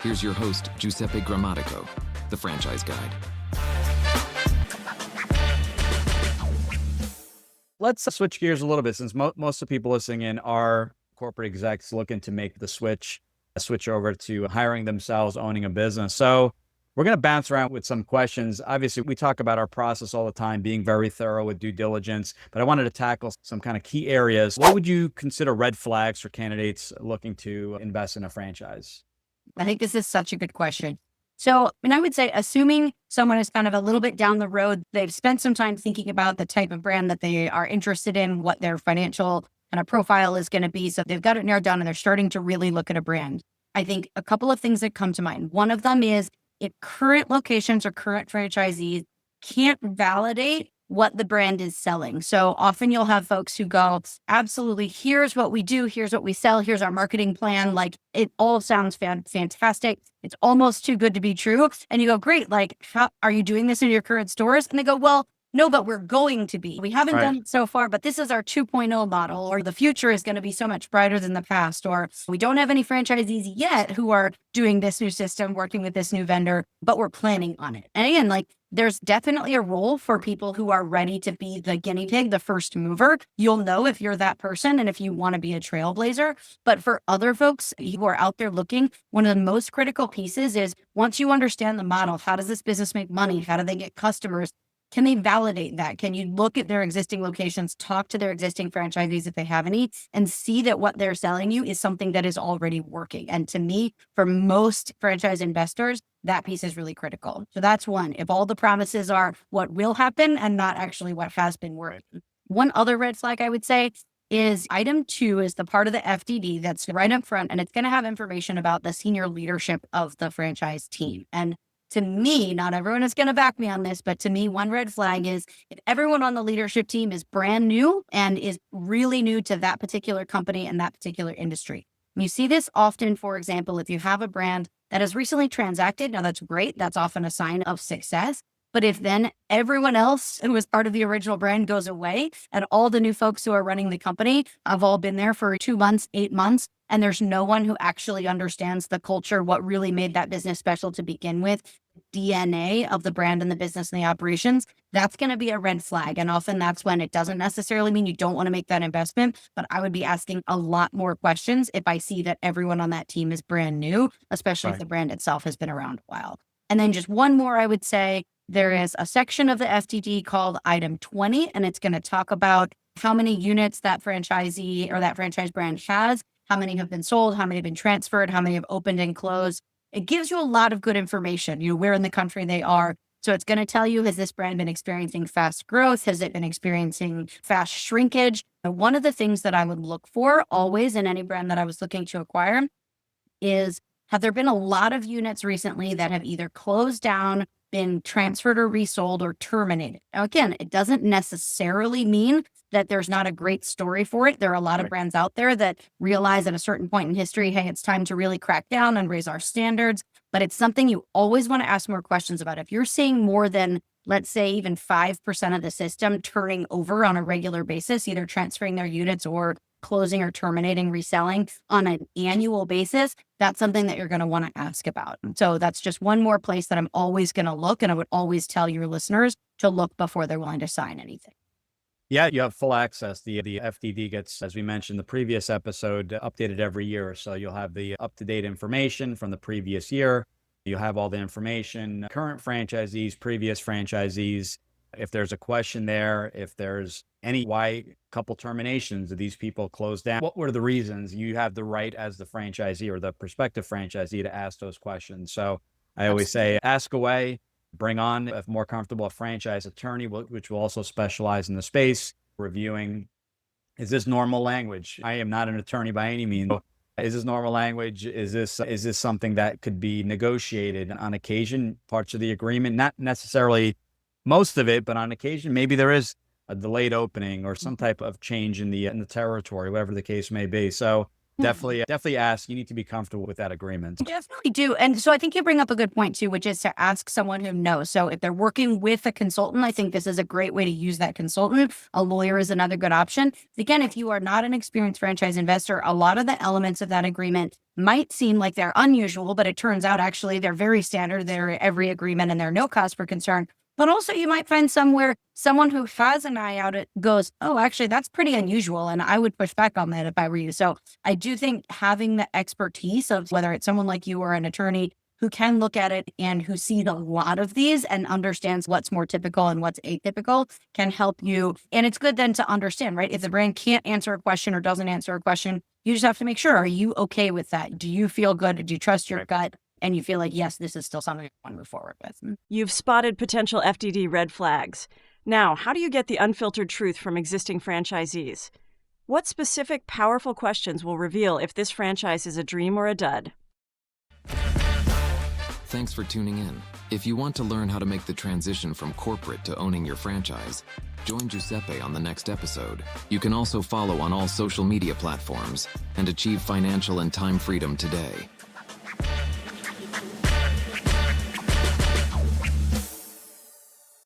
Here's your host, Giuseppe Grammatico, the franchise guide. Let's switch gears a little bit, since most of the people listening in are corporate execs looking to make the switch over to hiring themselves, owning a business. So we're going to bounce around with some questions. Obviously, we talk about our process all the time, being very thorough with due diligence, but I wanted to tackle some kind of key areas. What would you consider red flags for candidates looking to invest in a franchise? I think this is such a good question. So, I would say, assuming someone is kind of a little bit down the road, they've spent some time thinking about the type of brand that they are interested in, what their financial kind of profile is going to be. So they've got it narrowed down and they're starting to really look at a brand. I think a couple of things that come to mind. One of them is if current locations or current franchisees can't validate what the brand is selling. So often you'll have folks who go, absolutely, here's what we do, here's what we sell, here's our marketing plan. Like, it all sounds fantastic. It's almost too good to be true. And you go, great, like, how are you doing this in your current stores? And they go, well, no, but we're going to be. We haven't done it so far, but this is our 2.0 model, or the future is going to be so much brighter than the past, or we don't have any franchisees yet who are doing this new system, working with this new vendor, but we're planning on it. And again, like, there's definitely a role for people who are ready to be the guinea pig, the first mover. You'll know if you're that person and if you want to be a trailblazer. But for other folks who are out there looking, one of the most critical pieces is once you understand the model, how does this business make money? How do they get customers? Can they validate that? Can you look at their existing locations, talk to their existing franchisees if they have any, and see that what they're selling you is something that is already working? And to me, for most franchise investors, that piece is really critical. So that's one. If all the promises are what will happen and not actually what has been working. One other red flag I would say is item 2 is the part of the FDD that's right up front, and it's going to have information about the senior leadership of the franchise team. And to me, not everyone is going to back me on this, but to me, one red flag is if everyone on the leadership team is brand new and is really new to that particular company and that particular industry. And you see this often, for example, if you have a brand that has recently transacted, now that's great. That's often a sign of success. But if then everyone else who was part of the original brand goes away and all the new folks who are running the company have all been there for 2 months, 8 months, and there's no one who actually understands the culture, what really made that business special to begin with, DNA of the brand and the business and the operations, that's going to be a red flag. And often that's when it doesn't necessarily mean you don't want to make that investment, but I would be asking a lot more questions if I see that everyone on that team is brand new, especially if the brand itself has been around a while. And then just one more, I would say, there is a section of the FDD called item 20, and it's going to talk about how many units that franchisee or that franchise brand has, how many have been sold, how many have been transferred, how many have opened and closed. It gives you a lot of good information, where in the country they are. So it's going to tell you, has this brand been experiencing fast growth? Has it been experiencing fast shrinkage? And one of the things that I would look for always in any brand that I was looking to acquire is, have there been a lot of units recently that have either closed down, been transferred or resold or terminated? Now, again, it doesn't necessarily mean that there's not a great story for it. There are a lot of brands out there that realize at a certain point in history, hey, it's time to really crack down and raise our standards. But it's something you always want to ask more questions about. If you're seeing more than, let's say, even 5% of the system turning over on a regular basis, either transferring their units or closing or terminating, reselling on an annual basis, that's something that you're going to want to ask about. So that's just one more place that I'm always going to look. And I would always tell your listeners to look before they're willing to sign anything. Yeah, you have full access. The FDD gets, as we mentioned, the previous episode updated every year. So you'll have the up-to-date information from the previous year. You'll have all the information, current franchisees, previous franchisees. If there's a question there, if there's any why couple terminations, of these people closed down, what were the reasons? You have the right as the franchisee or the prospective franchisee to ask those questions. So I always say, ask away, bring on, if more comfortable, a franchise attorney, which will also specialize in the space, reviewing, is this normal language? I am not an attorney by any means. Is this normal language? Is this something that could be negotiated on occasion? Parts of the agreement, not necessarily most of it, but on occasion, maybe there is a delayed opening or some type of change in the territory, whatever the case may be. So definitely ask. You need to be comfortable with that agreement. You definitely do. And so I think you bring up a good point too, which is to ask someone who knows. So if they're working with a consultant, I think this is a great way to use that consultant. A lawyer is another good option. Again, if you are not an experienced franchise investor, a lot of the elements of that agreement might seem like they're unusual, but it turns out actually they're very standard. They're every agreement and they're no cause for concern. But also you might find somewhere someone who has an eye out it goes, oh, actually, that's pretty unusual. And I would push back on that if I were you. So I do think having the expertise of whether it's someone like you or an attorney who can look at it and who sees a lot of these and understands what's more typical and what's atypical can help you. And it's good then to understand, right? If the brand can't answer a question or doesn't answer a question, you just have to make sure, are you okay with that? Do you feel good? Do you trust your gut? And you feel like, yes, this is still something I want to move forward with. You've spotted potential FDD red flags. Now, how do you get the unfiltered truth from existing franchisees? What specific, powerful questions will reveal if this franchise is a dream or a dud? Thanks for tuning in. If you want to learn how to make the transition from corporate to owning your franchise, join Giuseppe on the next episode. You can also follow on all social media platforms and achieve financial and time freedom today.